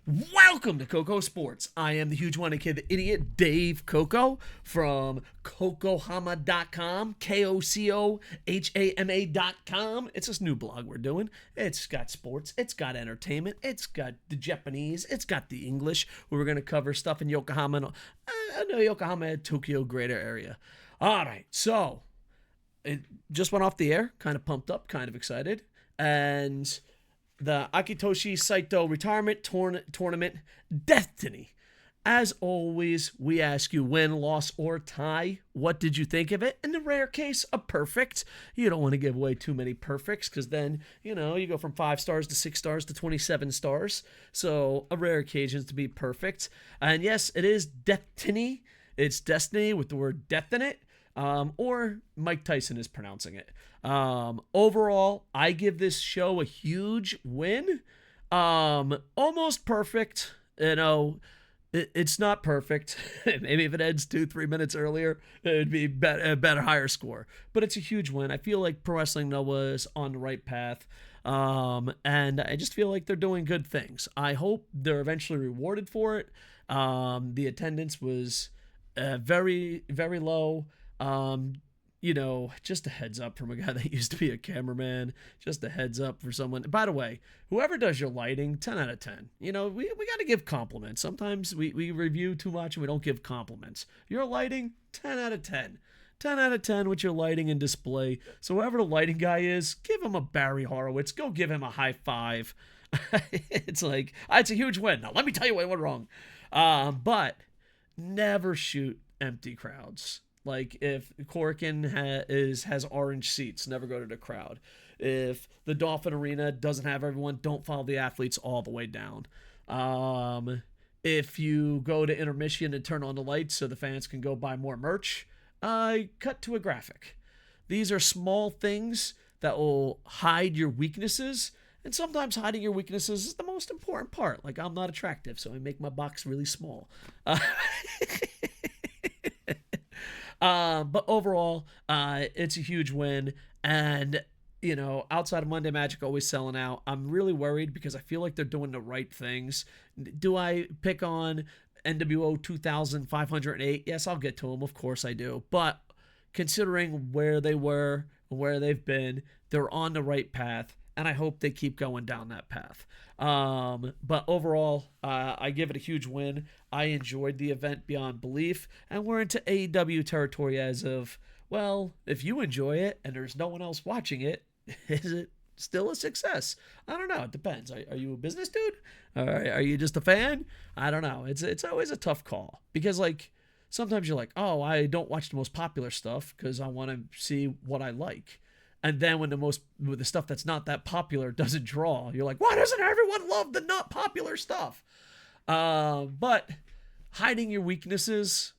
Welcome to KocoSports. I am the huge one kid, the idiot Dave Koco from KocoHama.com, KocoHama.com. It's this new blog we're doing. It's got sports, it's got entertainment, it's got the Japanese, it's got the English. We're going to cover stuff in Yokohama, Yokohama, Tokyo greater area. All right, so it just went off the air, kind of pumped up, kind of excited. And the Akitoshi Saito retirement tournament Deathtiny. As always, we ask you win, loss, or tie. What did you think of it? In the rare case, a perfect. You don't want to give away too many perfects because then, you go from 5 stars to 6 stars to 27 stars. So, a rare occasion to be perfect. And yes, it is Deathtiny. It's Destiny with the word death in it. Or Mike Tyson is pronouncing it. Overall, I give this show a huge win. Almost perfect. It's not perfect. Maybe if it ends 2-3 minutes earlier, it'd be a better, higher score. But it's a huge win. I feel like Pro Wrestling Noah is on the right path. And I just feel like they're doing good things. I hope they're eventually rewarded for it. The attendance was very, very low. Just a heads up from a guy that used to be a cameraman. Just a heads up for someone. By the way, whoever does your lighting, 10 out of 10. We got to give compliments. Sometimes we review too much and we don't give compliments. Your lighting, 10 out of 10. 10 out of 10 with your lighting and display. So whoever the lighting guy is, give him a Barry Horowitz. Go give him a high five. It's like, it's a huge win. Now, let me tell you what went wrong. But never shoot empty crowds. Like if Corkin has orange seats, never go to the crowd. If the Dolphin Arena doesn't have everyone, don't follow the athletes all the way down. If you go to intermission and turn on the lights so the fans can go buy more merch, cut to a graphic. These are small things that will hide your weaknesses. And sometimes hiding your weaknesses is the most important part. Like I'm not attractive, so I make my box really small. But overall, it's a huge win. And, outside of Monday Magic always selling out, I'm really worried because I feel like they're doing the right things. Do I pick on NWO 2508? Yes, I'll get to them. Of course I do. But considering where they were, where they've been, they're on the right path. And I hope they keep going down that path. But overall, I give it a huge win. I enjoyed the event beyond belief. And we're into AEW territory as of, well, if you enjoy it and there's no one else watching it, is it still a success? I don't know. It depends. Are you a business dude? Are you just a fan? I don't know. It's always a tough call. Because, sometimes you're like, oh, I don't watch the most popular stuff because I want to see what I like. And then when the stuff that's not that popular doesn't draw, you're like, why doesn't everyone love the not popular stuff? But hiding your weaknesses,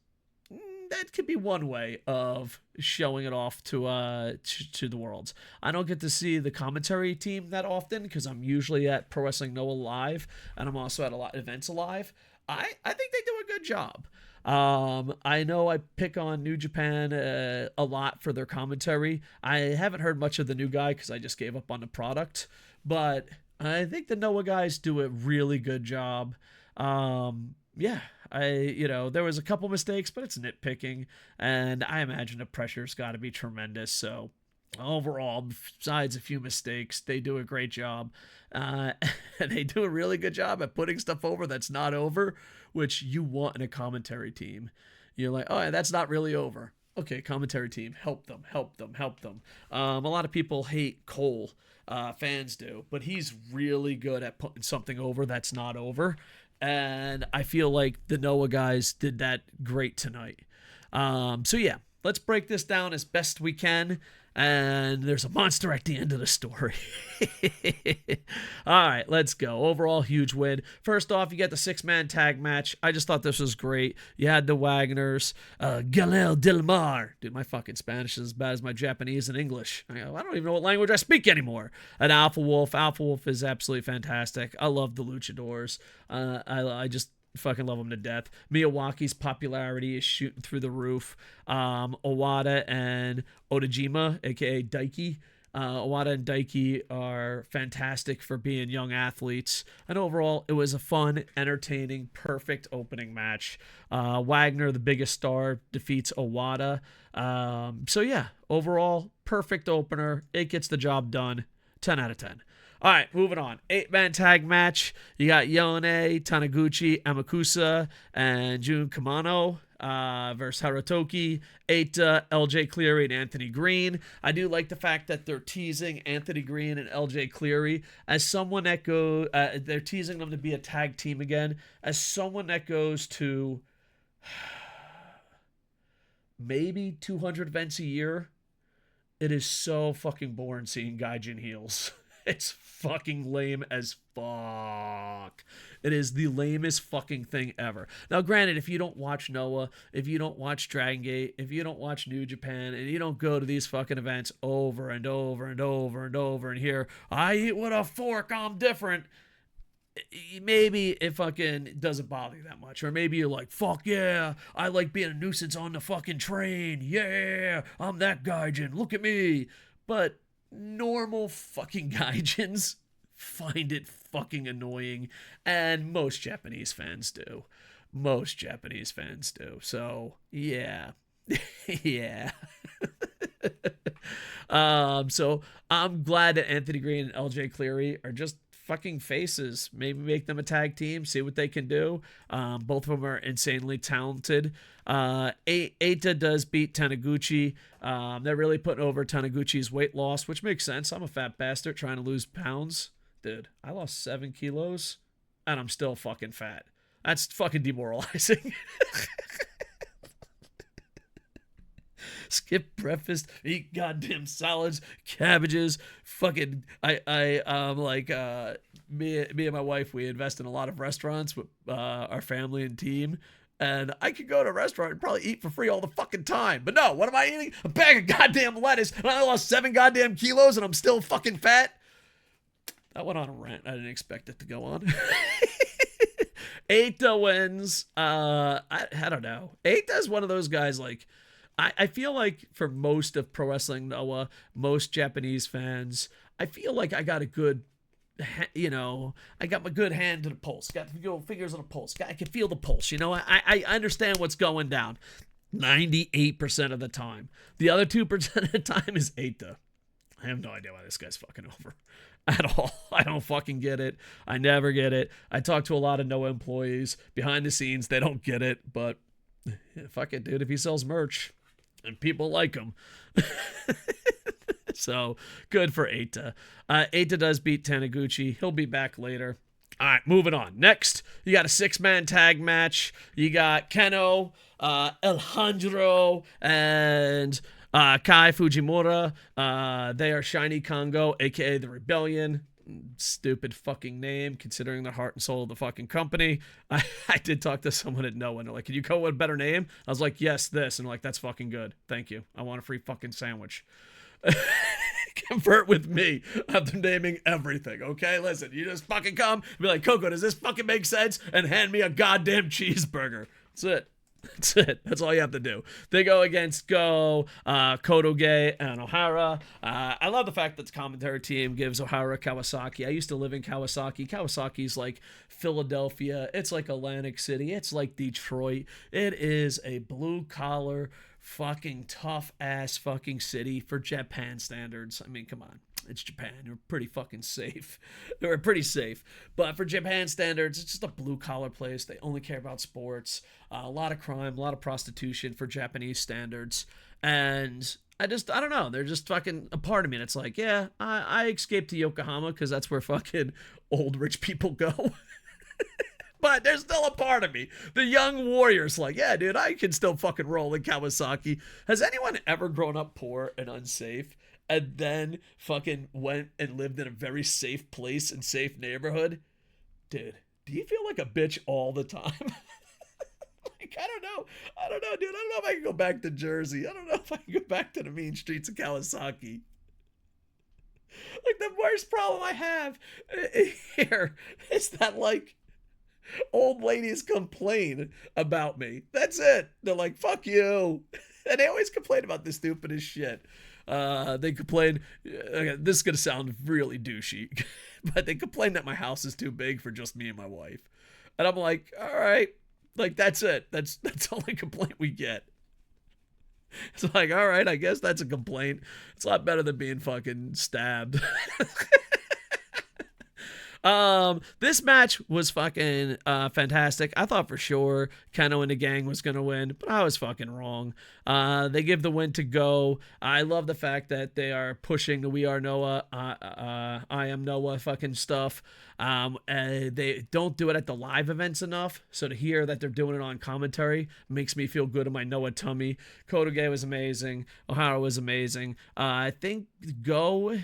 that could be one way of showing it off to the world. I don't get to see the commentary team that often because I'm usually at Pro Wrestling Noah Live, and I'm also at a lot of events live. I think they do a good job. I know I pick on New Japan a lot for their commentary. I haven't heard much of the new guy because I just gave up on the product, but I think the Noah guys do a really good job. There was a couple mistakes, but it's nitpicking, and I imagine the pressure's got to be tremendous. So overall, besides a few mistakes, they do a great job. And they do a really good job at putting stuff over that's not over, which you want in a commentary team. You're like, oh, that's not really over. Okay, commentary team, help them. A lot of people hate Cole, fans do, but he's really good at putting something over that's not over. And I feel like the Noah guys did that great tonight. Let's break this down as best we can. And there's a monster at the end of the story. All right, let's go. Overall, huge win. First off, you get the 6-man tag match. I just thought this was great. You had the Wagners, Galel Dilmar. Dude, my fucking Spanish is as bad as my Japanese and English. I don't even know what language I speak anymore. And Alpha Wolf. Alpha Wolf is absolutely fantastic. I love the luchadors. I just fucking love him to death. Miyawaki's popularity is shooting through the roof. Owada and Odajima, aka Daiki, Owada and Daiki are fantastic for being young athletes. And overall, it was a fun, entertaining, perfect opening match. Wagner, the biggest star, defeats Owada. So yeah, overall, perfect opener. It gets the job done. 10 out of 10. All right, moving on. 8-man tag match. You got Yone, Taniguchi, Amakusa, and Jun Kamano versus Harutoki, Eita, LJ Cleary, and Anthony Green. I do like the fact that they're teasing Anthony Green and LJ Cleary as someone that goes. They're teasing them to be a tag team again as someone that goes to maybe 200 events a year. It is so fucking boring seeing Gaijin heels. It's fucking lame as fuck. It is the lamest fucking thing ever. Now, granted, if you don't watch Noah, if you don't watch Dragon Gate, if you don't watch New Japan, and you don't go to these fucking events over and over and over and over and hear, I eat with a fork, I'm different, maybe it fucking doesn't bother you that much. Or maybe you're like, fuck yeah, I like being a nuisance on the fucking train. Yeah, I'm that gaijin. Look at me. But normal fucking gaijins find it fucking annoying. And most Japanese fans do. Most Japanese fans do. So, yeah. Yeah. So I'm glad that Anthony Green and LJ Cleary are just fucking faces. Maybe make them a tag team, see what they can do. Both of them are insanely talented. Eita does beat Taniguchi. They're really putting over Taniguchi's weight loss, which makes sense. I'm a fat bastard trying to lose pounds. Dude, I lost 7 kilos and I'm still fucking fat. That's fucking demoralizing. Skip breakfast, eat goddamn salads, cabbages, fucking me and my wife, we invest in a lot of restaurants with our family and team, and I could go to a restaurant and probably eat for free all the fucking time. But no, what am I eating? A bag of goddamn lettuce, and I lost 7 goddamn kilos and I'm still fucking fat. That went on a rant. I didn't expect it to go on. Eita wins. I don't know. Eita's one of those guys, like, I feel like for most of Pro Wrestling Noah, most Japanese fans, I feel like I got a good, I got my good hand to the pulse. Got the fingers on the pulse. I can feel the pulse. I understand what's going down 98% of the time. The other 2% of the time is Eita. I have no idea why this guy's fucking over at all. I don't fucking get it. I never get it. I talk to a lot of Noah employees behind the scenes. They don't get it, but fuck it, dude. If he sells merch and people like him. So good for Eita. Eita does beat Taniguchi. He'll be back later. All right, moving on. Next, you got a 6-man tag match. You got Keno, Alejandro, and Kai Fujimura. They are Shiny Kongo, aka the Rebellion. Stupid fucking name, considering the heart and soul of the fucking company. I did talk to someone at Noah, and they're like, can you go with a better name? I was like, yes, this. And they're like, that's fucking good. Thank you. I want a free fucking sandwich. Convert with me after naming everything, okay? Listen, you just fucking come and be like, Koco, does this fucking make sense? And hand me a goddamn cheeseburger. That's it. That's it. That's all you have to do. They go against Kotoge and Ohara. I love the fact that the commentary team gives Ohara Kawasaki. I used to live in Kawasaki. Kawasaki's like Philadelphia. It's like Atlantic City. It's like Detroit. It is a blue-collar, fucking tough-ass fucking city for Japan standards. I mean, come on. It's Japan. They're pretty fucking safe. They're pretty safe. But for Japan standards, it's just a blue-collar place. They only care about sports. A lot of crime, a lot of prostitution for Japanese standards. And I don't know. They're just fucking a part of me. And it's like, yeah, I escaped to Yokohama because that's where fucking old rich people go. But there's still a part of me. The young warrior's like, yeah, dude, I can still fucking roll in Kawasaki. Has anyone ever grown up poor and unsafe and then fucking went and lived in a very safe place and safe neighborhood? Dude, do you feel like a bitch all the time? Like, I don't know, dude. I don't know if I can go back to Jersey. I don't know if I can go back to the mean streets of Kawasaki. Like, the worst problem I have here is that, like, old ladies complain about me. That's it. They're like, fuck you. And they always complain about the stupidest shit. They complain. Okay, this is gonna sound really douchey, but they complain that my house is too big for just me and my wife, and I'm like, all right, like that's it. That's the only complaint we get. It's like, all right, I guess that's a complaint. It's a lot better than being fucking stabbed. This match was fucking fantastic. I thought for sure Keno and the gang was gonna win, but I was fucking wrong. They give the win to Go. I love the fact that they are pushing the We Are Noah, I Am Noah fucking stuff. They don't do it at the live events enough, so to hear that they're doing it on commentary makes me feel good in my Noah tummy. Kotoge was amazing. O'Hara was amazing. I think Go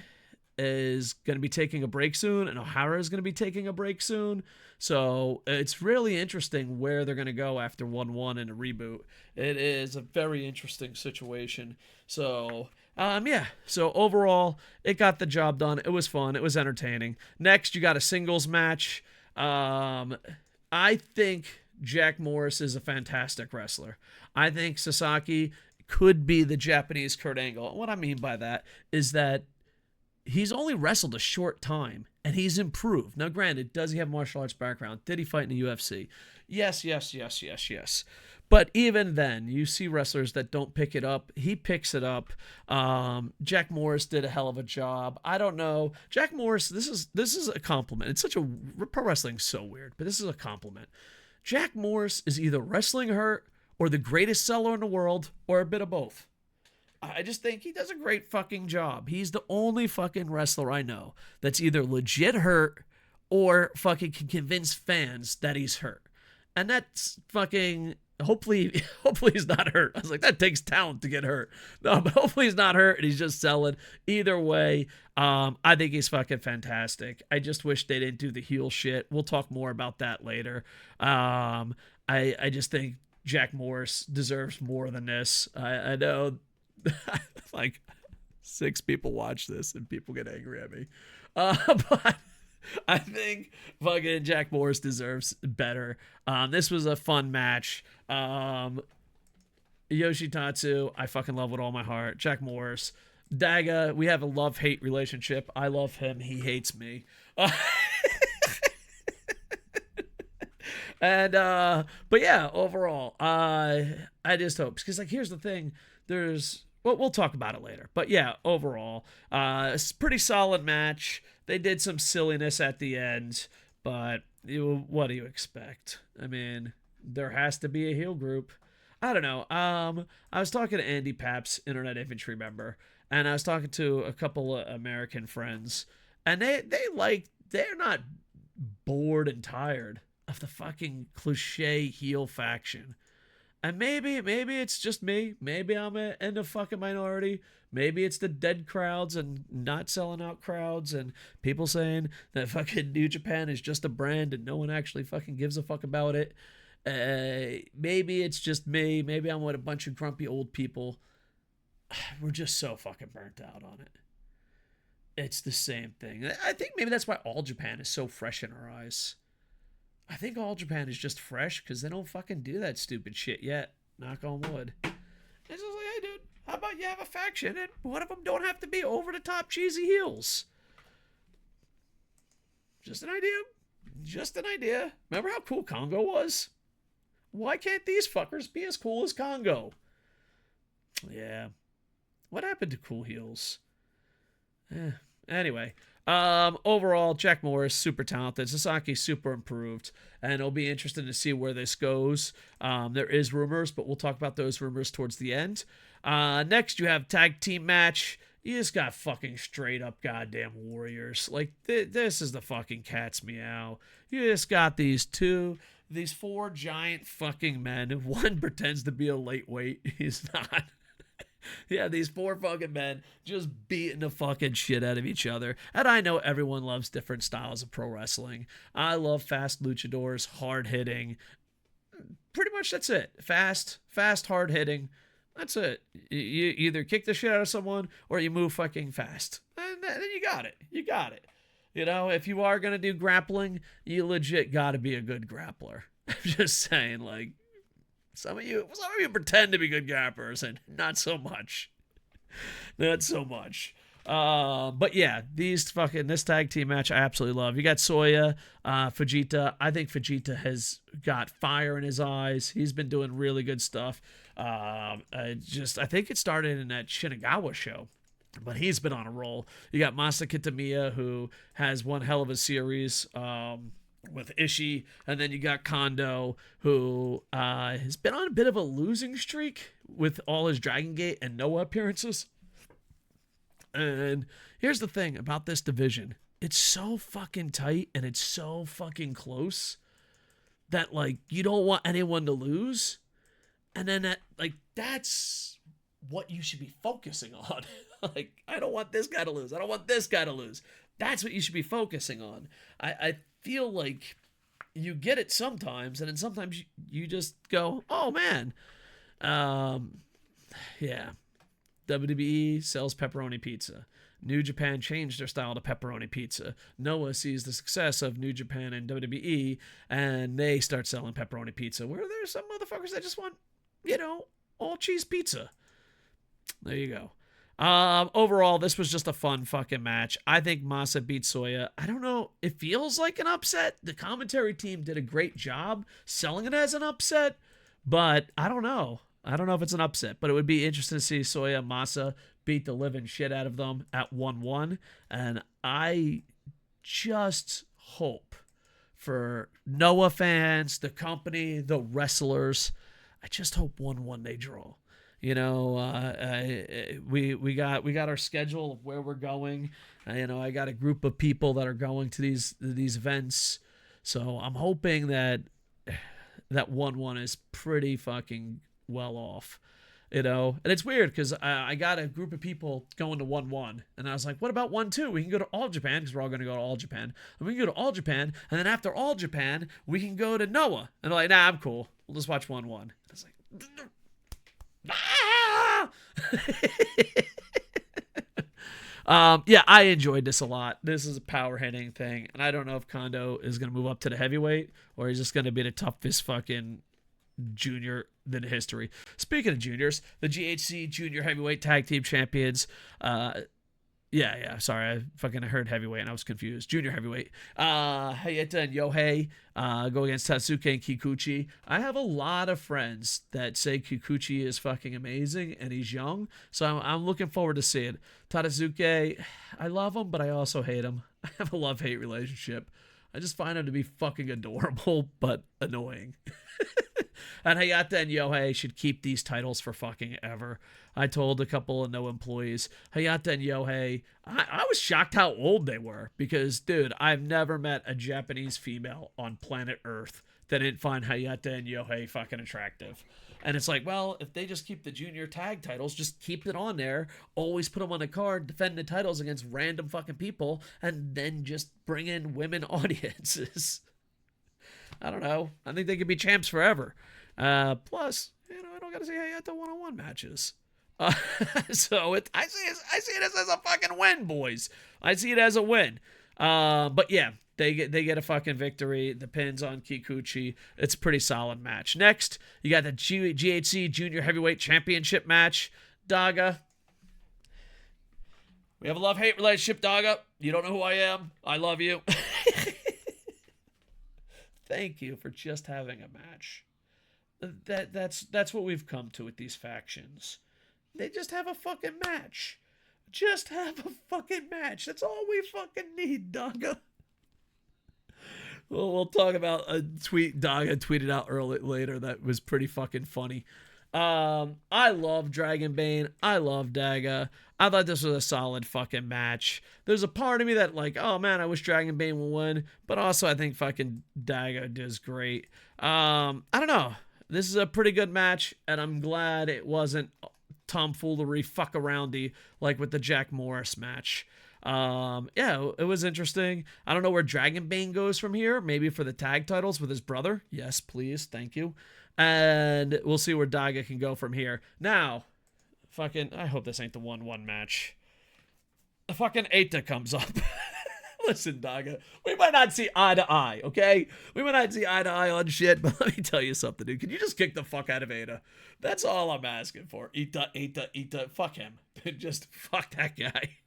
is going to be taking a break soon, and O'Hara is going to be taking a break soon. So it's really interesting where they're going to go after 1-1 and a reboot. It is a very interesting situation. So, yeah. So overall, it got the job done. It was fun. It was entertaining. Next, you got a singles match. I think Jack Morris is a fantastic wrestler. I think Sasaki could be the Japanese Kurt Angle. And what I mean by that is that he's only wrestled a short time, and he's improved. Now, granted, does he have martial arts background? Did he fight in the UFC? Yes. But even then, you see wrestlers that don't pick it up. He picks it up. Jack Morris did a hell of a job. I don't know. Jack Morris, this is a compliment. It's such a... Pro wrestling's so weird, but this is a compliment. Jack Morris is either wrestling hurt or the greatest seller in the world or a bit of both. I just think he does a great fucking job. He's the only fucking wrestler I know that's either legit hurt or fucking can convince fans that he's hurt. And that's fucking... Hopefully he's not hurt. I was like, that takes talent to get hurt. No, but hopefully he's not hurt and he's just selling. Either way, I think he's fucking fantastic. I just wish they didn't do the heel shit. We'll talk more about that later. I just think Jack Morris deserves more than this. I know... like 6 people watch this and people get angry at me. But I think fucking Jack Morris deserves better. This was a fun match. Yoshitatsu, I fucking love with all my heart. Jack Morris. Daga, we have a love-hate relationship. I love him. He hates me. And but yeah, overall, I just hope, because like here's the thing, well, we'll talk about it later. But yeah, overall, it's a pretty solid match. They did some silliness at the end, but what do you expect? I mean, there has to be a heel group. I don't know. I was talking to Andy Paps, Internet Infantry member, and I was talking to a couple of American friends, and they're not bored and tired of the fucking cliche heel faction. And maybe it's just me. Maybe I'm in the fucking minority. Maybe it's the dead crowds and not selling out crowds and people saying that fucking New Japan is just a brand and no one actually fucking gives a fuck about it. Maybe it's just me. Maybe I'm with a bunch of grumpy old people. We're just so fucking burnt out on it. It's the same thing. I think maybe that's why All Japan is so fresh in our eyes. I think All Japan is just fresh because they don't fucking do that stupid shit yet. Knock on wood. It's just like, hey, dude, how about you have a faction and one of them don't have to be over-the-top cheesy heels? Just an idea. Just an idea. Remember how cool Congo was? Why can't these fuckers be as cool as Congo? Yeah. What happened to cool heels? Anyway. Overall, Jack Morris, super talented. Sasaki, super improved. And it'll be interesting to see where this goes. There is rumors, but we'll talk about those rumors towards the end. Next, you have tag team match. You just got fucking straight up goddamn warriors. Like, this is the fucking cat's meow. You just got these 4 giant fucking men. One pretends to be a lightweight. He's not. Yeah, these 4 fucking men just beating the fucking shit out of each other. And I know everyone loves different styles of pro wrestling. I love fast luchadors, hard hitting. Pretty much that's it. Fast, hard hitting. That's it. You either kick the shit out of someone or you move fucking fast. And then you got it. You got it. You know, if you are going to do grappling, you legit got to be a good grappler. I'm just saying, like, some of you pretend to be good grappers and not so much. Not so much. But yeah, this tag team match I absolutely love. You got Soya, Fujita. I think Fujita has got fire in his eyes. He's been doing really good stuff. I think it started in that Shinagawa show, but he's been on a roll. You got Masa Kitamiya, who has one hell of a series with Ishii, and then you got Kondo, who has been on a bit of a losing streak with all his Dragon Gate and Noah appearances. And here's the thing about this division. It's so fucking tight and it's so fucking close that, like, you don't want anyone to lose. And then that's what you should be focusing on. Like, I don't want this guy to lose. I don't want this guy to lose. That's what you should be focusing on. I feel like you get it sometimes, and then sometimes you just go, oh, man. Yeah. WWE sells pepperoni pizza. New Japan changed their style to pepperoni pizza. Noah sees the success of New Japan and WWE, and they start selling pepperoni pizza, where there's some motherfuckers that just want, all cheese pizza. There you go. Overall, this was just a fun fucking match. I think Masa beat Soya. I don't know. It feels like an upset. The commentary team did a great job selling it as an upset, but I don't know. I don't know if it's an upset, but it would be interesting to see Soya and Masa beat the living shit out of them at 1-1. And I just hope for Noah fans, the company, the wrestlers, I just hope 1-1 they draw. We got our schedule of where we're going. I got a group of people that are going to these events, so I'm hoping that 1-1 is pretty fucking well off, and it's weird because I got a group of people going to 1-1, and I was like, what about 1-2? We can go to All Japan, because we're all going to go to All Japan, and we can go to All Japan, and then after All Japan we can go to Noah. And they're like, nah, I'm cool, we'll just watch 1-1. I was like, yeah, I enjoyed this a lot. This is a power hitting thing, and I don't know if Kondo is going to move up to the heavyweight, or he's just going to be the toughest fucking junior in history. Speaking of juniors, the GHC Junior Heavyweight Tag Team Champions, sorry, I fucking heard heavyweight and I was confused. Junior heavyweight. Hayata and Yohei go against Tatsuki and Kikuchi. I have a lot of friends that say Kikuchi is fucking amazing and he's young, so I'm looking forward to seeing Tatsuki. I love him, but I also hate him. I have a love-hate relationship. I just find him to be fucking adorable, but annoying. And Hayata and Yohei should keep these titles for fucking ever. I told a couple of employees, Hayata and Yohei, I was shocked how old they were, because, dude, I've never met a Japanese female on planet Earth that didn't find Hayata and Yohei fucking attractive. And it's like, well, if they just keep the junior tag titles, just keep it on there, always put them on the card, defend the titles against random fucking people, and then just bring in women audiences. I don't know. I think they could be champs forever. Plus, I don't got to see Hayata one-on-one matches. So I see it as a fucking win, boys. I see it as a win. But yeah, they get a fucking victory. The pin's on Kikuchi. It's a pretty solid match. Next, you got the GHC Junior Heavyweight Championship match. Daga. We have a love-hate relationship, Daga. You don't know who I am. I love you. Thank you for just having a match. That's what we've come to with these factions. They just have a fucking match. Just have a fucking match. That's all we fucking need, Daga. Well, we'll talk about a tweet Daga tweeted out later that was pretty fucking funny. I love Dragonbane. I love Daga. I thought this was a solid fucking match. There's a part of me that like, oh man, I wish Dragonbane would win, but also I think fucking Daga does great. I don't know. This is a pretty good match, and I'm glad it wasn't tomfoolery fuck aroundy like with the Jack Morris match. Yeah, it was interesting. I don't know where Dragonbane goes from here. Maybe for the tag titles with his brother. Yes, please. Thank you. And we'll see where Daga can go from here. Now, fucking, I hope this ain't the 1-1 match. The fucking Eita comes up. Listen, Daga, we might not see eye to eye, okay? We might not see eye to eye on shit, but let me tell you something, dude. Can you just kick the fuck out of Ada? That's all I'm asking for. Ita. Fuck him. Just fuck that guy.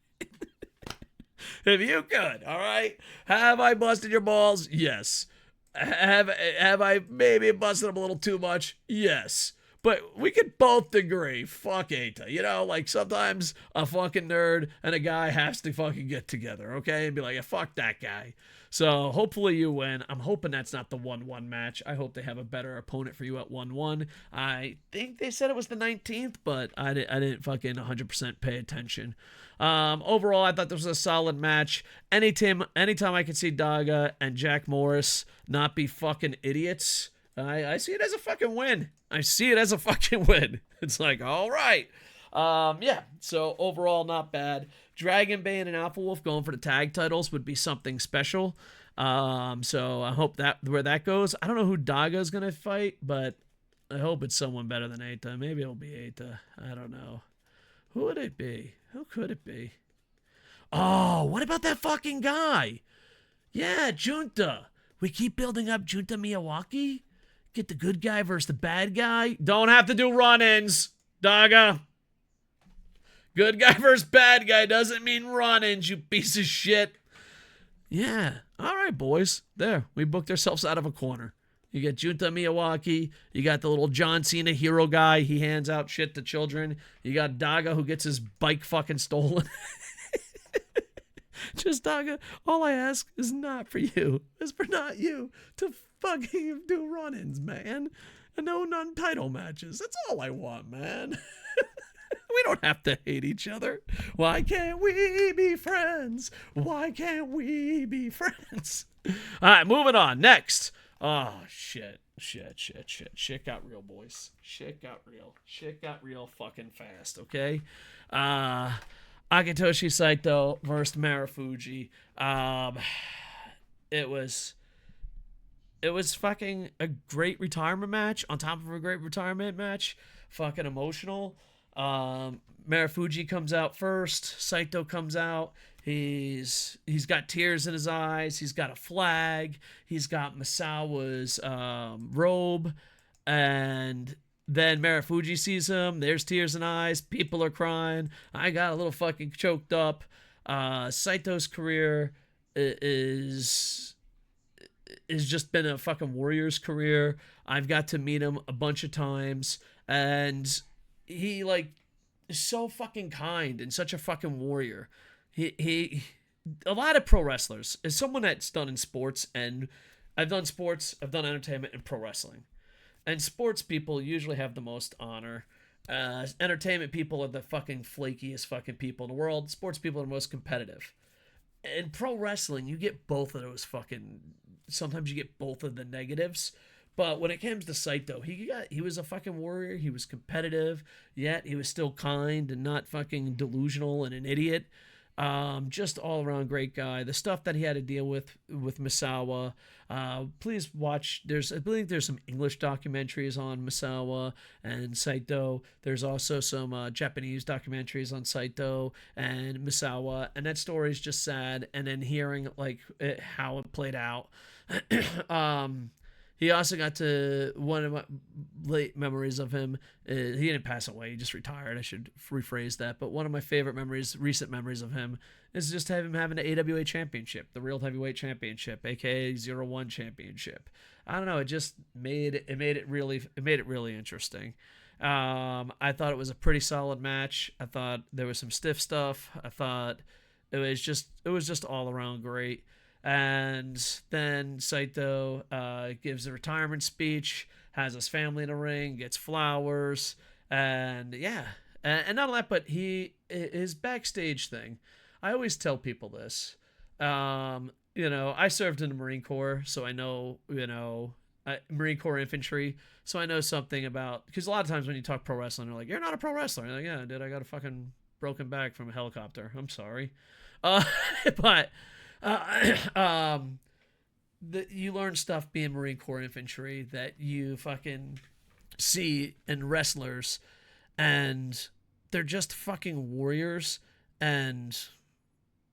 If you could, all right? Have I busted your balls? Yes. Have I maybe busted them a little too much? Yes. But we could both agree, fuck Eita. You know, like sometimes a fucking nerd and a guy has to fucking get together, okay? And be like, yeah, fuck that guy. So hopefully you win. I'm hoping that's not the 1-1 match. I hope they have a better opponent for you at 1-1. I think they said it was the 19th, but I didn't fucking 100% pay attention. Overall, I thought this was a solid match. Anytime I could see Daga and Jack Morris not be fucking idiots, I see it as a fucking win. I see it as a fucking win. It's like, all right. Yeah, so overall, not bad. Dragon Bane and Alpha Wolf going for the tag titles would be something special. So I hope that where that goes. I don't know who Daga is going to fight, but I hope it's someone better than Eita. Maybe it'll be Eita. I don't know. Who would it be? Who could it be? Oh, what about that fucking guy? Yeah, Junta. We keep building up Junta Miyawaki? Get the good guy versus the bad guy? Don't have to do run-ins, Daga. Good guy versus bad guy doesn't mean run-ins, you piece of shit. Yeah. All right, boys. There. We booked ourselves out of a corner. You got Junta Miyawaki. You got the little John Cena hero guy. He hands out shit to children. You got Daga who gets his bike fucking stolen. Just Daga, all I ask is not for you. Is for not you to fucking do run-ins, man. And no non-title matches. That's all I want, man. We don't have to hate each other. Why can't we be friends? Why can't we be friends? All right, moving on. Next. Oh, shit. Shit got real, boys. Shit got real fucking fast, okay? Akitoshi Saito versus Marufuji. It was fucking a great retirement match on top of a great retirement match. Fucking emotional. Marufuji comes out first. Saito comes out. He's got tears in his eyes. He's got a flag. He's got Misawa's robe. And then Marufuji sees him. There's tears in eyes. People are crying. I got a little fucking choked up. Saito's career is just been a fucking Warriors career. I've got to meet him a bunch of times. And he, like, is so fucking kind and such a fucking warrior. He a lot of pro wrestlers, as someone that's done in sports, and I've done sports, I've done entertainment and pro wrestling. And sports people usually have the most honor. Entertainment people are the fucking flakiest fucking people in the world. Sports people are the most competitive. In pro wrestling, you get both of those fucking... Sometimes you get both of the negatives. But when it comes to Saito, he was a fucking warrior. He was competitive, yet he was still kind and not fucking delusional and an idiot. Just all around great guy. The stuff that he had to deal with Misawa. Please watch. I believe there's some English documentaries on Misawa and Saito. There's also some Japanese documentaries on Saito and Misawa, and that story is just sad. And then hearing like how it played out. He also got to one of my late memories of him. He didn't pass away. He just retired. I should rephrase that. But one of my favorite memories, recent memories of him, is just him having the AWA championship, the Real Heavyweight Championship, aka 0-1 Championship. I don't know. It just made it really interesting. I thought it was a pretty solid match. I thought there was some stiff stuff. I thought it was just all around great. And then Saito gives a retirement speech, has his family in the ring, gets flowers, and yeah. And not only that, but his backstage thing. I always tell people this. I served in the Marine Corps, so I know, Marine Corps infantry, so I know something about... Because a lot of times when you talk pro wrestling, they're like, you're not a pro wrestler. You're like, yeah, dude, I got a fucking broken back from a helicopter. I'm sorry. But... you learn stuff being Marine Corps infantry that you fucking see in wrestlers, and they're just fucking warriors. And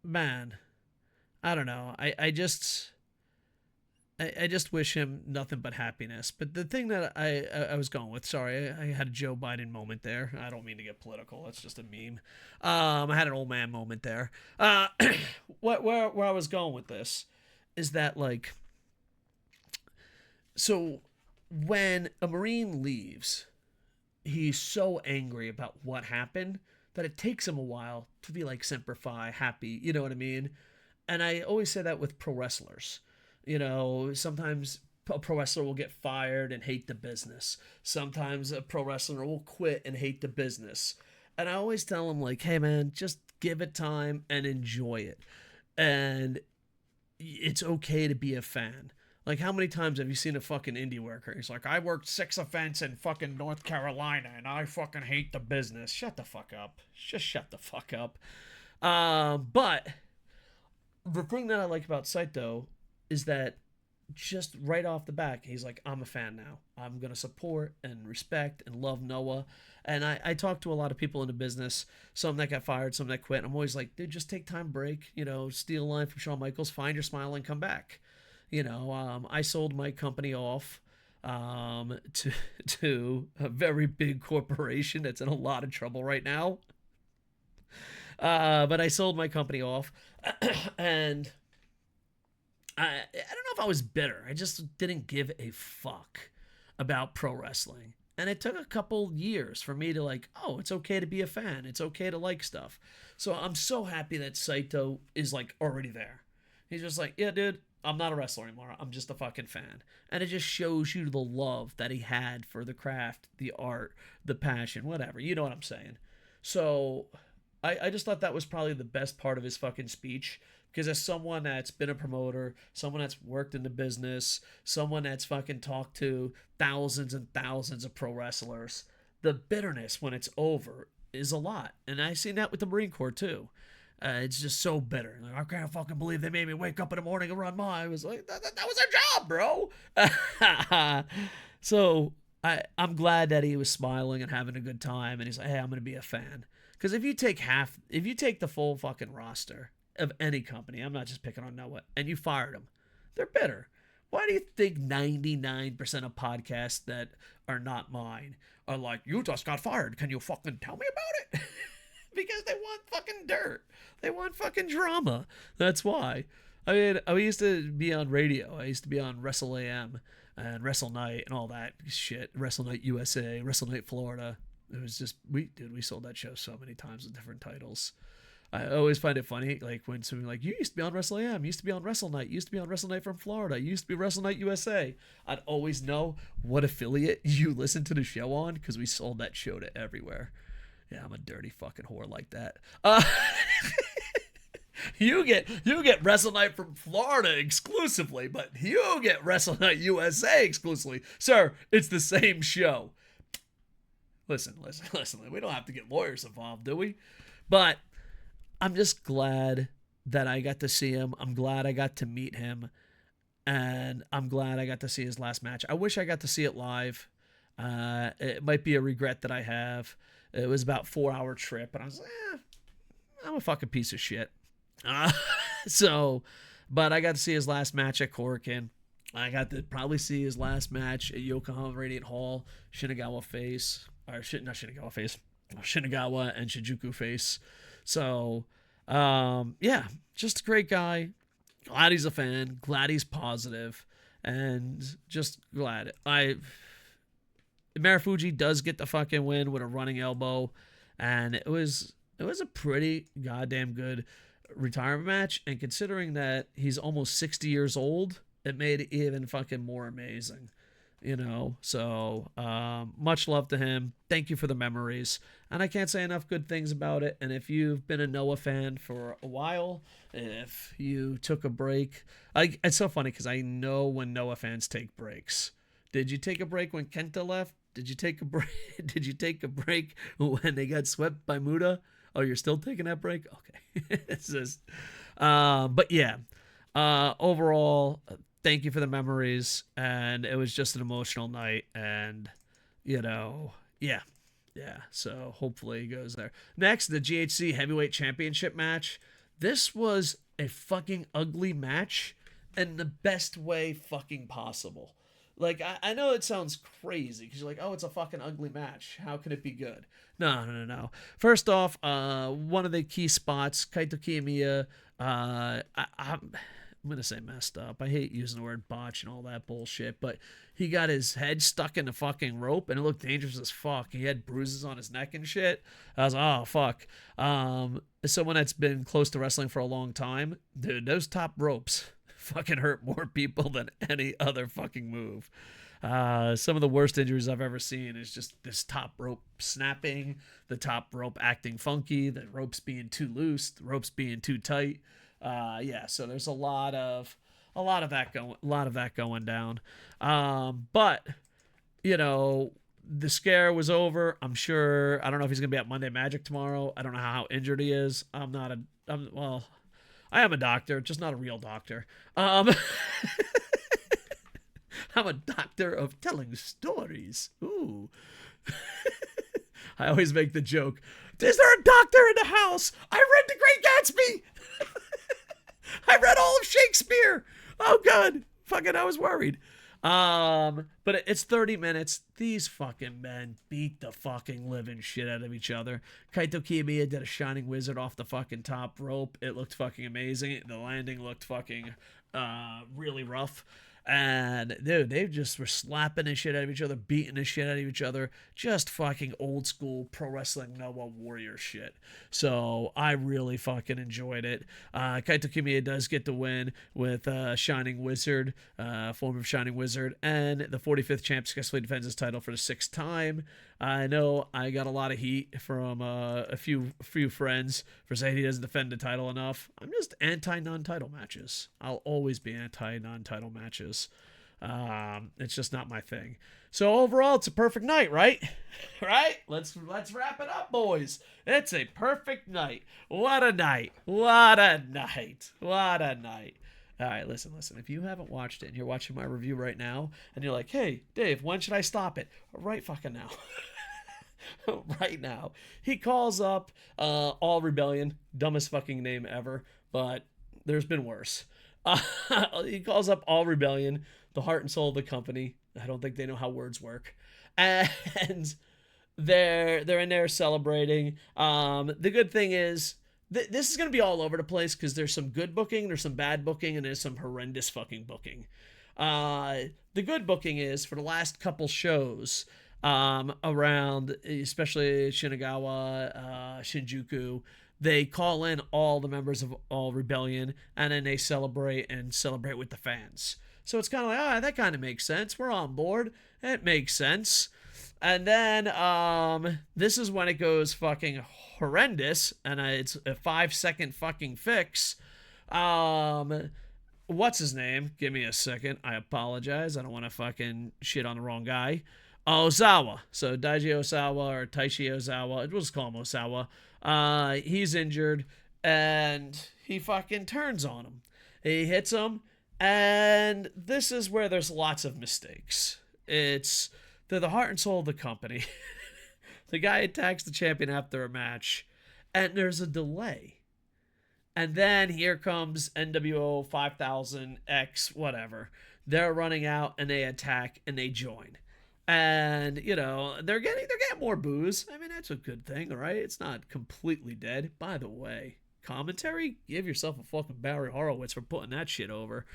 man, I don't know. I just wish him nothing but happiness. But the thing that I was going with, sorry, I had a Joe Biden moment there. I don't mean to get political. It's just a meme. I had an old man moment there. Where I was going with this is that, like, so when a Marine leaves, he's so angry about what happened that it takes him a while to be like Semper Fi, happy. You know what I mean? And I always say that with pro wrestlers. Sometimes a pro wrestler will get fired and hate the business. Sometimes a pro wrestler will quit and hate the business. And I always tell them, like, hey, man, just give it time and enjoy it. And it's okay to be a fan. Like, how many times have you seen a fucking indie worker? He's like, I worked 6 events in fucking North Carolina and I fucking hate the business. Shut the fuck up. Just shut the fuck up. But the thing that I like about Saito is that just right off the back, he's like, I'm a fan now. I'm going to support and respect and love Noah. And I talk to a lot of people in the business, some that got fired, some that quit. And I'm always like, dude, just take time break, steal a line from Shawn Michaels, find your smile and come back. I sold my company off to a very big corporation that's in a lot of trouble right now. But I sold my company off, and I don't know if I was bitter. I just didn't give a fuck about pro wrestling. And it took a couple years for me to like, oh, it's okay to be a fan. It's okay to like stuff. So I'm so happy that Saito is like already there. He's just like, yeah, dude, I'm not a wrestler anymore. I'm just a fucking fan. And it just shows you the love that he had for the craft, the art, the passion, whatever. You know what I'm saying? So I just thought that was probably the best part of his fucking speech. Because as someone that's been a promoter, someone that's worked in the business, someone that's fucking talked to thousands and thousands of pro wrestlers, the bitterness when it's over is a lot. And I've seen that with the Marine Corps too. It's just so bitter. Like, I can't fucking believe they made me wake up in the morning and run my. I was like, that was our job, bro. So I'm glad that he was smiling and having a good time. And he's like, hey, I'm going to be a fan. Because if you take the full fucking roster of any company, I'm not just picking on Noah, and you fired them, they're bitter. Why do you think 99% of podcasts that are not mine are like, you just got fired? Can you fucking tell me about it? Because they want fucking dirt. They want fucking drama. That's why. I mean, I used to be on radio. I used to be on Wrestle AM and Wrestle Night and all that shit. Wrestle Night USA, Wrestle Night Florida. It was just, we sold that show so many times with different titles. I always find it funny, like when someone like, you used to be on Wrestle AM, you used to be on Wrestle Night, you used to be on Wrestle Night from Florida, you used to be Wrestle Night USA. I'd always know what affiliate you listened to the show on because we sold that show to everywhere. Yeah, I'm a dirty fucking whore like that. You get Wrestle Night from Florida exclusively, but you get Wrestle Night USA exclusively. Sir, it's the same show. Listen. We don't have to get lawyers involved, do we? But I'm just glad that I got to see him. I'm glad I got to meet him. And I'm glad I got to see his last match. I wish I got to see it live. It might be a regret that I have. It was about a 4-hour trip. And I was like, I'm a fucking piece of shit. But I got to see his last match at Korakuen. I got to probably see his last match at Yokohama Radiant Hall. Shinagawa and Shinjuku face. So, yeah, just a great guy. Glad he's a fan. Glad he's positive. And just glad. Marufuji does get the fucking win with a running elbow. And it was a pretty goddamn good retirement match. And considering that he's almost 60 years old, it made it even fucking more amazing. So much love to him. Thank you for the memories. And I can't say enough good things about it. And if you've been a Noah fan for a while, if you took a break, it's so funny because I know when Noah fans take breaks. Did you take a break when Kenta left? Did you take a break? Did you take a break when they got swept by Muda? Oh, you're still taking that break? Okay. It's just, but yeah, overall, thank you for the memories. And it was just an emotional night. And, yeah. So hopefully he goes there. Next, the GHC Heavyweight Championship match. This was a fucking ugly match in the best way fucking possible. Like, I know it sounds crazy because you're like, oh, it's a fucking ugly match. How can it be good? No, no, no, no. First off, one of the key spots, Kaito Kiyomiya, I'm going to say messed up. I hate using the word botch and all that bullshit, but he got his head stuck in the fucking rope and it looked dangerous as fuck. He had bruises on his neck and shit. I was like, oh, fuck. Someone that's been close to wrestling for a long time, dude, those top ropes fucking hurt more people than any other fucking move. Some of the worst injuries I've ever seen is just this top rope snapping, the top rope acting funky, the ropes being too loose, the ropes being too tight. Yeah, so there's a lot of that going down. But you know, the scare was over. I'm sure. I don't know if he's gonna be at Monday Magic tomorrow. I don't know how injured he is. Well, I am a doctor, just not a real doctor. I'm a doctor of telling stories. Ooh. I always make the joke. Is there a doctor in the house? I read The Great Gatsby. I read all of Shakespeare. Oh, God. Fucking, I was worried. But it's 30 minutes. These fucking men beat the fucking living shit out of each other. Kaito Kiyomiya did a Shining Wizard off the fucking top rope. It looked fucking amazing. The landing looked fucking really rough. And dude, they just were slapping the shit out of each other, beating the shit out of each other. Just fucking old school pro wrestling Noah Warrior shit. So I really fucking enjoyed it. Kaito Kiyomiya does get the win with Shining Wizard, form of Shining Wizard, and the 45th champ successfully defends his title for the 6th time. I know I got a lot of heat from a few friends for saying he doesn't defend the title enough. I'm just anti non-title matches. I'll always be anti non-title matches. It's just not my thing. So overall, it's a perfect night, right? Right? Let's wrap it up, boys. It's a perfect night. What a night. What a night. What a night. All right, listen. If you haven't watched it and you're watching my review right now and you're like, hey, Dave, when should I stop it? Right fucking now. Right now. He calls up All Rebellion. Dumbest fucking name ever, but there's been worse. He calls up All Rebellion, the heart and soul of the company. I don't think they know how words work. And they're in there celebrating. The good thing is, this is going to be all over the place because there's some good booking, there's some bad booking, and there's some horrendous fucking booking. The good booking is for the last couple shows around, especially Shinagawa, Shinjuku, they call in all the members of All Rebellion, and then they celebrate with the fans. So it's kind of like, that kind of makes sense. We're on board. It makes sense. And then this is when it goes fucking horrendous, and it's a 5-second fucking fix. What's his name? Give me a second. I apologize. I don't want to fucking shit on the wrong guy. Ozawa. So Daiji Osawa or Taishi Ozawa. We'll just call him Osawa. He's injured, and he fucking turns on him. He hits him, and this is where there's lots of mistakes. They're the heart and soul of the company. The guy attacks the champion after a match, and there's a delay. And then here comes NWO 5000X, whatever. They're running out, and they attack, and they join. And, they're getting more boos. I mean, that's a good thing, all right? It's not completely dead. By the way, commentary? Give yourself a fucking Barry Horowitz for putting that shit over.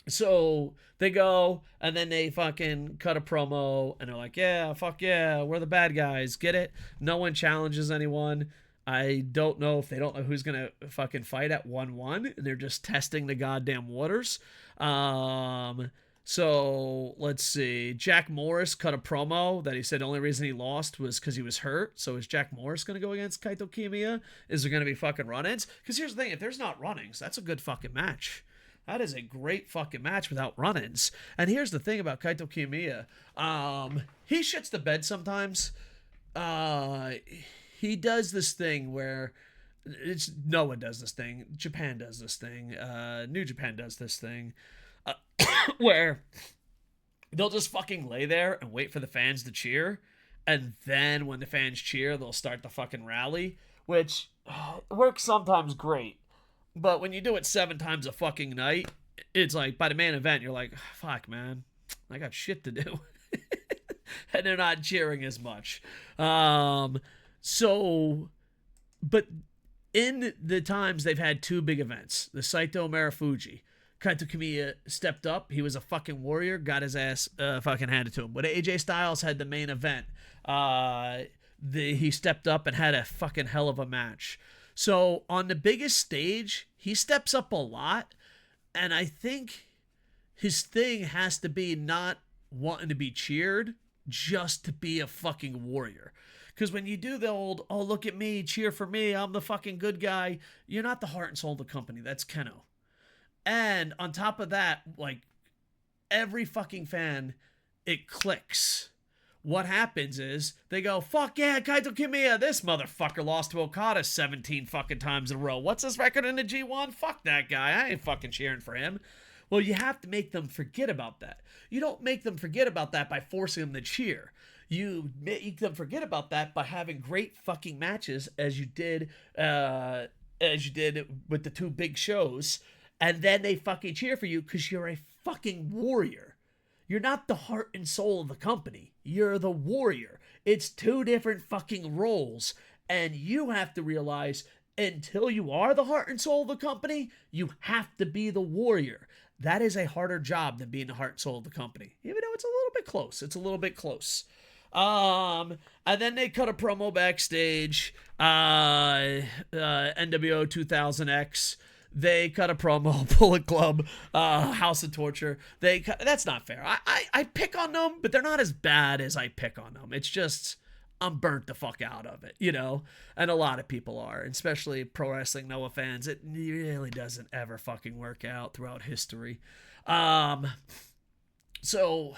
So they go, and then they fucking cut a promo, and they're like, yeah, fuck yeah, we're the bad guys, get it? No one challenges anyone. I don't know if they don't know who's gonna fucking fight at 1-1, and they're just testing the goddamn waters. So let's see. Jack Morris cut a promo that he said the only reason he lost was because he was hurt. So is Jack Morris going to go against Kaito Kiyomiya? Is there going to be fucking run-ins? Because here's the thing. If there's not run-ins, that's a good fucking match. That is a great fucking match without run-ins. And here's the thing about Kaito Kiyomiya. He shits the bed sometimes. He does this thing where Noah does this thing. Japan does this thing. New Japan does this thing. Where they'll just fucking lay there and wait for the fans to cheer, and then when the fans cheer, they'll start the fucking rally. which works sometimes great. But when you do it 7 times a fucking night, it's like by the main event, you're like, fuck, man, I got shit to do. And they're not cheering as much. So, but in the times they've had 2 big events, the Saito Marufuji, Kaito Kiyomiya stepped up. He was a fucking warrior, got his ass fucking handed to him. When AJ Styles had the main event, he stepped up and had a fucking hell of a match. So on the biggest stage, he steps up a lot, and I think his thing has to be not wanting to be cheered, just to be a fucking warrior. Because when you do the old, oh, look at me, cheer for me, I'm the fucking good guy, you're not the heart and soul of the company. That's Keno. And on top of that, like, every fucking fan, it clicks. What happens is they go, fuck yeah, Kaito Kiyomiya, this motherfucker lost to Okada 17 fucking times in a row. What's his record in the G1? Fuck that guy. I ain't fucking cheering for him. Well, you have to make them forget about that. You don't make them forget about that by forcing them to cheer. You make them forget about that by having great fucking matches, as you did with the 2 big shows, and then they fucking cheer for you because you're a fucking warrior. You're not the heart and soul of the company. You're the warrior. It's 2 different fucking roles, and you have to realize until you are the heart and soul of the company, you have to be the warrior. That is a harder job than being the heart and soul of the company, even though it's a little bit close. It's a little bit close. And then they cut a promo backstage. NWO 2000X. They cut a promo. Bullet Club. House of Torture. That's not fair. I pick on them, but they're not as bad as I pick on them. It's just I'm burnt the fuck out of it, you know? And a lot of people are, especially pro wrestling Noah fans. It really doesn't ever fucking work out throughout history. So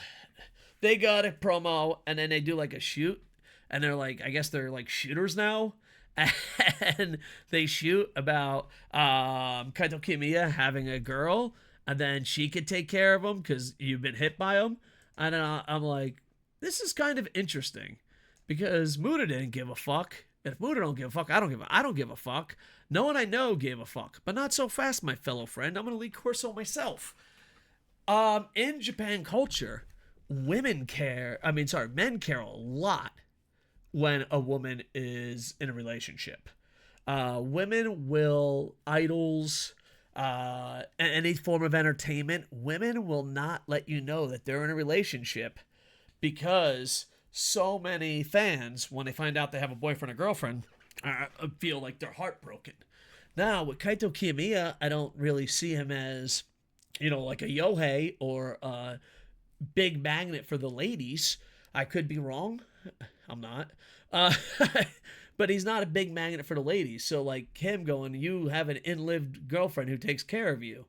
they got a promo, and then they do like a shoot, and they're like, I guess they're like shooters now. And they shoot about Kaito Kiyomiya having a girl, and then she could take care of him because you've been hit by him. And I'm like, this is kind of interesting. Because Muda didn't give a fuck. If Muda don't give a fuck, I don't give a fuck. No one I know gave a fuck. But not so fast, my fellow friend. I'm going to lead Corso myself. In Japan culture, men care a lot when a woman is in a relationship. Women will, idols, any form of entertainment, women will not let you know that they're in a relationship because so many fans, when they find out they have a boyfriend or girlfriend, feel like they're heartbroken. Now, with Kaito Kiyomiya, I don't really see him as, like a Yohei or a big magnet for the ladies. I could be wrong. I'm not. But he's not a big magnet for the ladies. So, like him going, you have an in-lived girlfriend who takes care of you.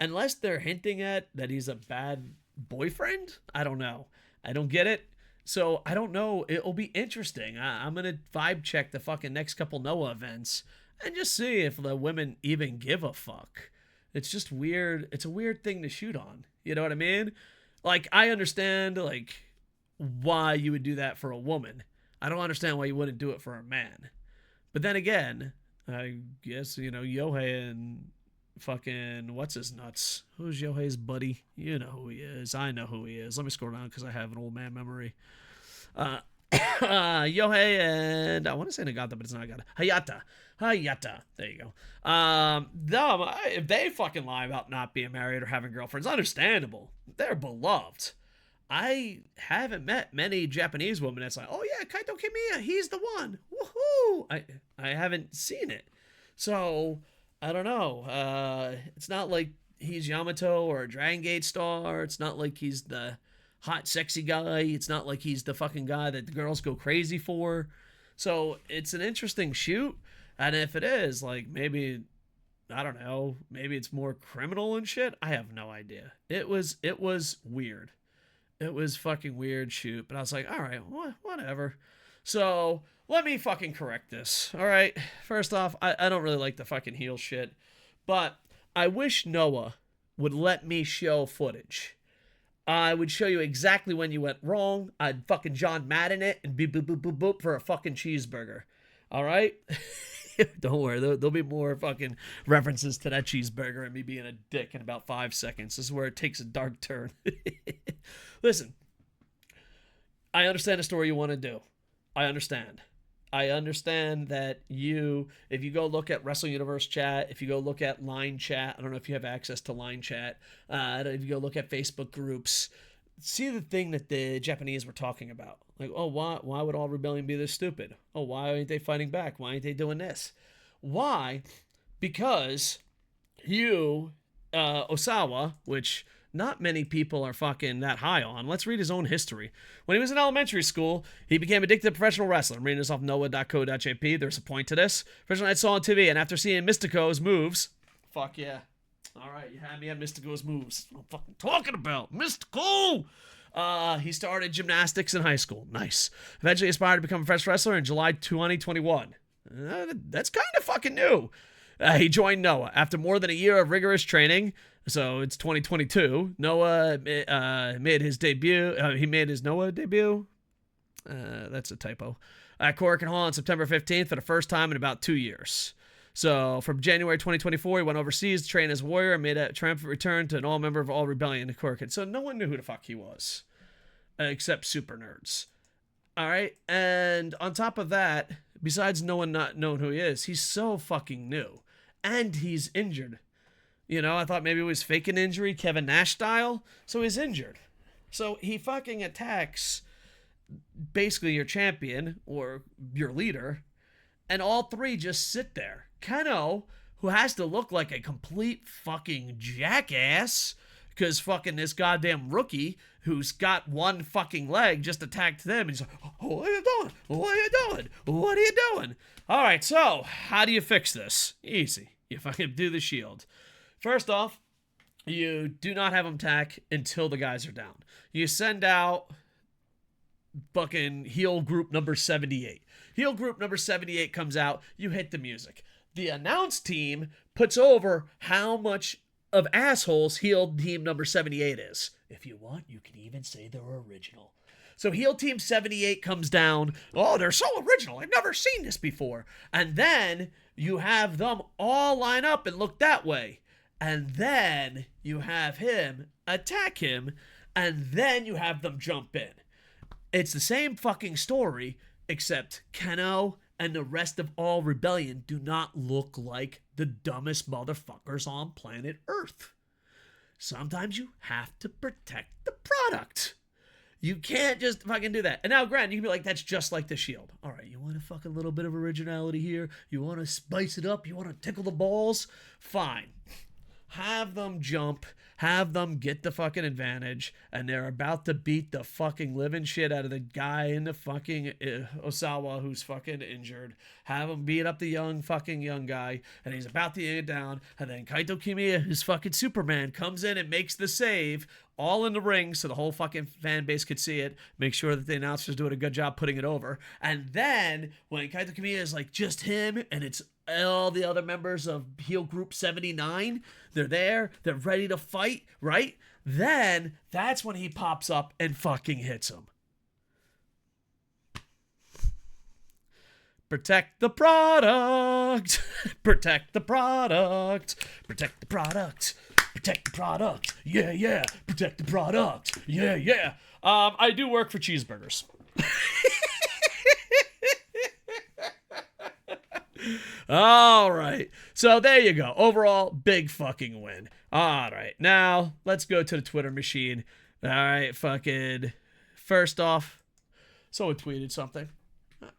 Unless they're hinting at that he's a bad boyfriend, I don't know. I don't get it. So, I don't know. It'll be interesting. I'm going to vibe check the fucking next couple Noah events and just see if the women even give a fuck. It's just weird. It's a weird thing to shoot on. You know what I mean? Like, I understand, like, why you would do that for a woman. I don't understand why you wouldn't do it for a man. But then again, I guess, Yohei and fucking, what's his nuts? Who's Yohei's buddy? You know who he is. I know who he is. Let me scroll down because I have an old man memory. Yohei and, I want to say Nagata, but it's not Nagata. Hayata. There you go. If they fucking lie about not being married or having girlfriends, understandable. They're beloved. I haven't met many Japanese women that's like, oh yeah, Kaito Kiyomiya, he's the one. Woohoo! I haven't seen it. So, I don't know. It's not like he's Yamato or a Dragon Gate star. It's not like he's the hot, sexy guy. It's not like he's the fucking guy that the girls go crazy for. So, it's an interesting shoot. And if it is, like, maybe, I don't know, maybe it's more criminal and shit. I have no idea. It was weird. It was fucking weird shoot, but I was like, all right, whatever. So let me fucking correct this. All right. First off, I don't really like the fucking heel shit, but I wish Noah would let me show footage. I would show you exactly when you went wrong. I'd fucking John Madden it and beep, boop, boop, boop, boop for a fucking cheeseburger. All right? Don't worry. There'll be more fucking references to that cheeseburger and me being a dick in about 5 seconds. This is where it takes a dark turn. Listen, I understand the story you want to do. I understand. I understand that if you go look at Wrestling Universe chat, if you go look at Line chat, I don't know if you have access to Line chat, if you go look at Facebook groups, see the thing that the Japanese were talking about. Like, oh, why would all rebellion be this stupid? Oh, why aren't they fighting back? Why aren't they doing this? Why? Because Osawa, which not many people are fucking that high on. Let's read his own history. When he was in elementary school, he became addicted to professional wrestling. I'm reading this off noah.co.jp. There's a point to this. First one I saw on TV, and after seeing Mystico's moves, fuck yeah. All right, you had me at Mystico's moves. What I'm fucking talking about. Mystico! He started gymnastics in high school. Nice. Eventually aspired to become a professional wrestler in July 2021. That's kind of fucking new. He joined Noah. After more than a year of rigorous training, so it's 2022, Noah made his debut. He made his Noah debut. That's a typo. At Korakuen Hall on September 15th for the first time in about 2 years. So from January 2024, he went overseas to train as a warrior and made a triumphant return to an all-member of All Rebellion in Korakuen. So no one knew who the fuck he was, except super nerds. All right, and on top of that, besides no one not knowing who he is, he's so fucking new. And he's injured. You know, I thought maybe it was faking injury, Kevin Nash style. So he's injured. So he fucking attacks basically your champion or your leader, and all three just sit there. Keno, who has to look like a complete fucking jackass, because fucking this goddamn rookie who's got one fucking leg just attacked them, and he's like, oh, what are you doing? What are you doing? What are you doing? All right, so how do you fix this? Easy. You fucking do the shield. First off, you do not have them attack until the guys are down. You send out fucking heel group number 78. Heel group number 78 comes out, you hit the music. The announce team puts over how much of assholes heel team number 78 is. If you want, you can even say they're original. So heel team 78 comes down. Oh, they're so original. I've never seen this before. And then you have them all line up and look that way. And then you have him attack him. And then you have them jump in. It's the same fucking story, except Keno and the rest of All Rebellion do not look like the dumbest motherfuckers on planet Earth. Sometimes you have to protect the product. You can't just fucking do that. And now, granted, you can be like, that's just like the Shield. All right, you want a fucking little bit of originality here? You want to spice it up? You want to tickle the balls? Fine. Have them jump. Have them get the fucking advantage. And they're about to beat the fucking living shit out of the guy in the fucking Osawa who's fucking injured. Have him beat up the young guy. And he's about to get down. And then Kaito Kiyomiya, who's fucking Superman, comes in and makes the save. All in the ring so the whole fucking fan base could see it. Make sure that the announcer's doing a good job putting it over. And then when Kaito Kiyomiya is like just him and it's all the other members of heel group 79, they're there, they're ready to fight, right? Then that's when he pops up and fucking hits him. Protect the product. Protect the product. Protect the product. Protect the product. Yeah, yeah. Protect the product. Yeah, yeah. I do work for cheeseburgers. All right. So there you go. Overall, big fucking win. All right. Now, let's go to the Twitter machine. All right. Fucking. First off, someone tweeted something.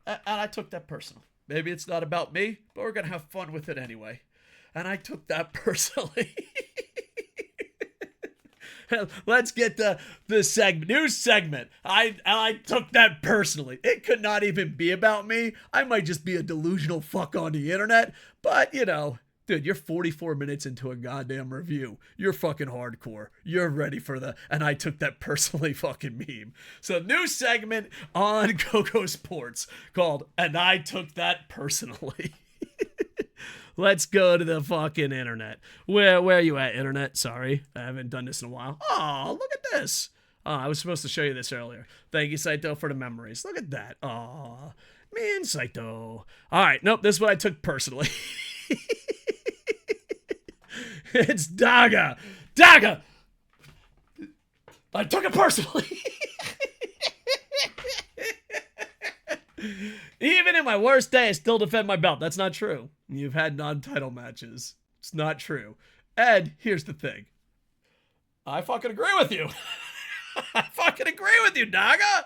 And I took that personal. Maybe it's not about me, but we're going to have fun with it anyway. And I took that personally. Let's get the news segment. I took that personally. It could not even be about me. I might just be a delusional fuck on the internet. But, you know, dude, you're 44 minutes into a goddamn review. You're fucking hardcore. You're ready for and I took that personally fucking meme. So new segment on KocoSports called And I Took That Personally. Let's go to the fucking internet. Where are you at, internet? Sorry, I haven't done this in a while. Oh, look at this. I was supposed to show you this earlier. Thank you, Saito, for the memories. Look at that. Oh, Me and Saito. All right, nope, this is what I took personally. It's Daga. Daga! I took it personally. Even in my worst day, I still defend my belt. That's not true. You've had non-title matches. It's not true. And here's the thing. I fucking agree with you. I fucking agree with you, Daga.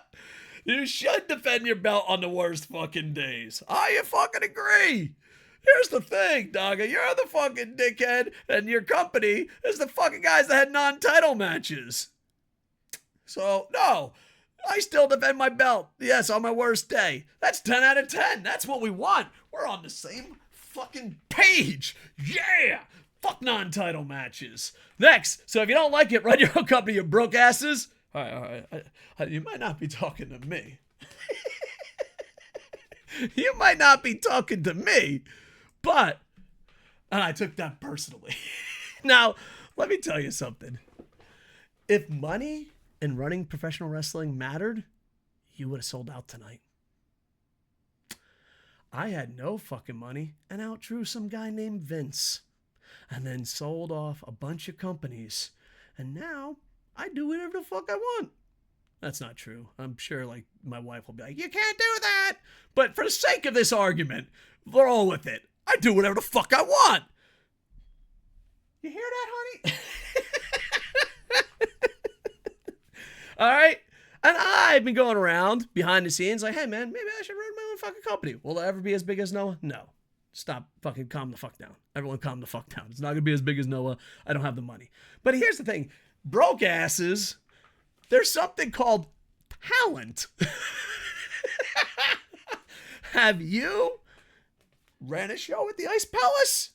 You should defend your belt on the worst fucking days. I fucking agree. Here's the thing, Daga. You're the fucking dickhead, and your company is the fucking guys that had non-title matches. So, no. I still defend my belt. Yes, on my worst day. That's 10 out of 10. That's what we want. We're on the same fucking page. Yeah. Fuck non-title matches. Next. So if you don't like it, run your own company, you broke asses. All right. You might not be talking to me. You might not be talking to me. But, and I took that personally. Now, let me tell you something. If money and running professional wrestling mattered, you would have sold out tonight. I had no fucking money and outdrew some guy named Vince and then sold off a bunch of companies. And now I do whatever the fuck I want. That's not true. I'm sure like my wife will be like, you can't do that. But for the sake of this argument, we're all with it. I do whatever the fuck I want. You hear that, honey? All right? And I've been going around behind the scenes like, hey, man, maybe I should run my own fucking company. Will it ever be as big as Noah? No. Stop fucking calm the fuck down. Everyone calm the fuck down. It's not going to be as big as Noah. I don't have the money. But here's the thing. Broke asses, there's something called talent. Have you ran a show at the Ice Palace?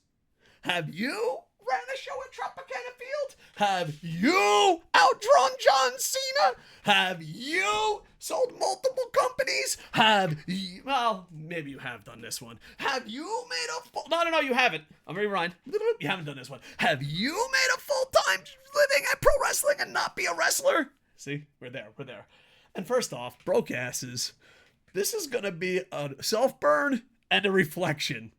Have you ran a show at Tropicana Field? Have you outdrawn John Cena? Have you sold multiple companies? Have you, well, maybe you have done this one. Have you made a full, no, you haven't. I'm gonna rewind. You haven't done this one. Have you made a full-time living at pro wrestling and not be a wrestler? See, we're there. And first off, broke asses, this is gonna be a self-burn and a reflection.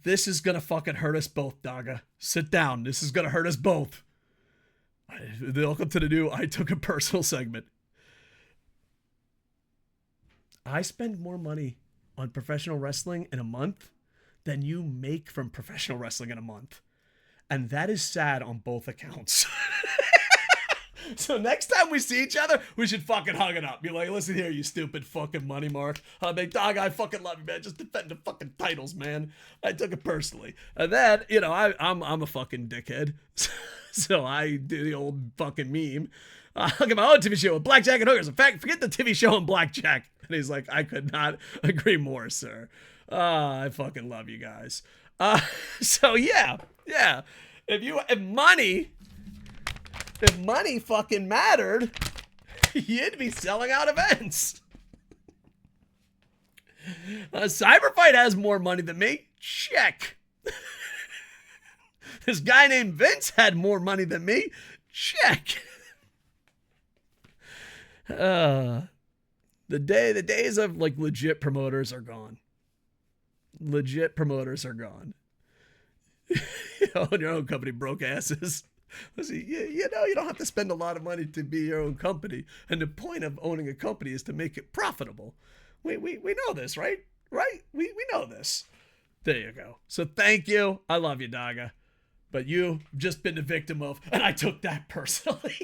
This is gonna fucking hurt us both, Daga. Sit down. This is gonna hurt us both. Welcome to the new I Took a Personal segment. I spend more money on professional wrestling in a month than you make from professional wrestling in a month. And that is sad on both accounts. So next time we see each other, we should fucking hug it up. Be like, listen here, you stupid fucking money mark. I'm like, dog, I fucking love you, man. Just defend the fucking titles, man. I took it personally. And then, you know, I'm a fucking dickhead. So I do the old fucking meme. Look at my own TV show with Blackjack and Hookers. In fact, forget the TV show and Blackjack. And he's like, I could not agree more, sir. I fucking love you guys. So yeah. If money fucking mattered, you'd be selling out events. Cyberfight has more money than me. Check. This guy named Vince had more money than me. Check. The days of like legit promoters are gone. Legit promoters are gone. You own your own company, broke asses. Listen, you know, you don't have to spend a lot of money to be your own company. And the point of owning a company is to make it profitable. We know this, right? Right? We know this. There you go. So thank you. I love you, Daga. But you've just been the victim of, and I took that personally.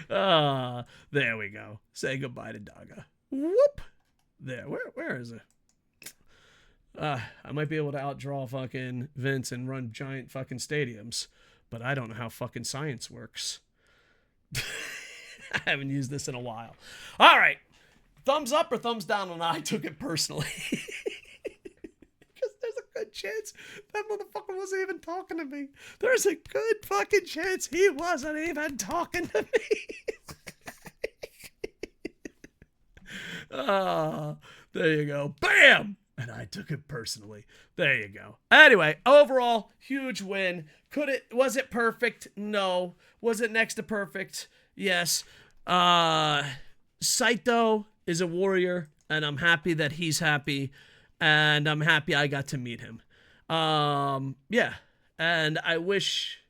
There we go. Say goodbye to Daga. Whoop. There. Where is it? I might be able to outdraw fucking Vince and run giant fucking stadiums, but I don't know how fucking science works. I haven't used this in a while. All right. Thumbs up or thumbs down on I Took It Personally. Because there's a good chance that motherfucker wasn't even talking to me. There's a good fucking chance he wasn't even talking to me. There you go. Bam! And I took it personally. There you go. Anyway, overall, huge win. Was it perfect? No. Was it next to perfect? Yes. Saito is a warrior, and I'm happy that he's happy, and I'm happy I got to meet him. Yeah, and I wish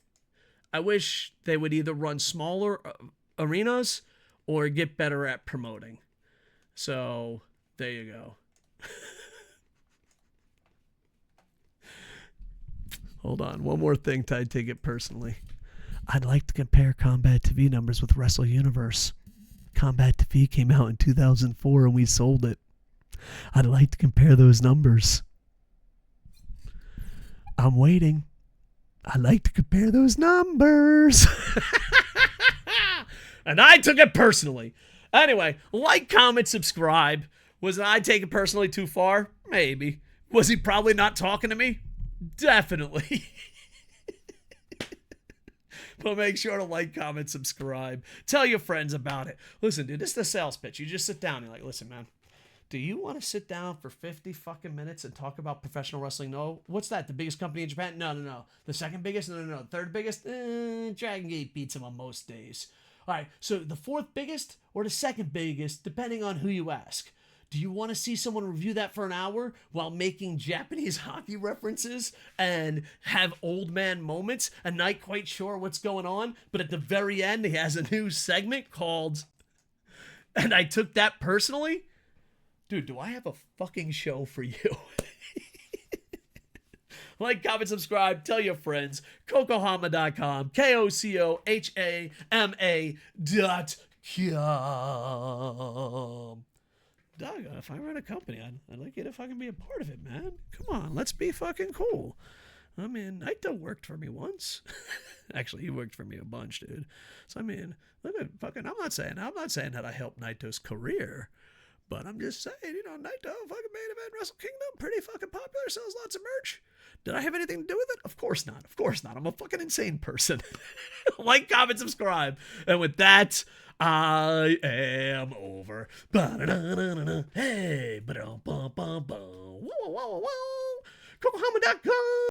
they would either run smaller arenas or get better at promoting. So there you go. Hold on, one more thing to take it personally. I'd like to compare Combat TV numbers with Wrestle Universe. Combat TV came out in 2004 and we sold it. I'd like to compare those numbers. I'm waiting. I'd like to compare those numbers. And I took it personally. Anyway, like, comment, subscribe. Was I taking it personally too far? Maybe. Was he probably not talking to me? Definitely. But make sure to like, comment, subscribe. Tell your friends about it. Listen, dude, this is the sales pitch. You just sit down and you're like, listen, man, do you want to sit down for 50 fucking minutes and talk about professional wrestling? No. What's that? The biggest company in Japan? No. The second biggest? No. Third biggest? Dragon Gate beats them on most days. All right, so the fourth biggest or the second biggest, depending on who you ask. Do you want to see someone review that for an hour while making Japanese hockey references and have old man moments and not quite sure what's going on? But at the very end, he has a new segment called, and I took that personally? Dude, do I have a fucking show for you? Like, comment, subscribe, tell your friends. KocoHama.com. KocoHama.com. Doug, if I run a company, I'd like you to fucking be a part of it, man. Come on, let's be fucking cool. I mean, Naito worked for me once. Actually, he worked for me a bunch, dude. So I mean, look at fucking. I'm not saying that I helped Naito's career, but I'm just saying, Naito fucking main event Wrestle Kingdom, pretty fucking popular, sells lots of merch. Did I have anything to do with it? Of course not. I'm a fucking insane person. Like, comment, subscribe, and with that, I am over. Hey, KocoHama.com.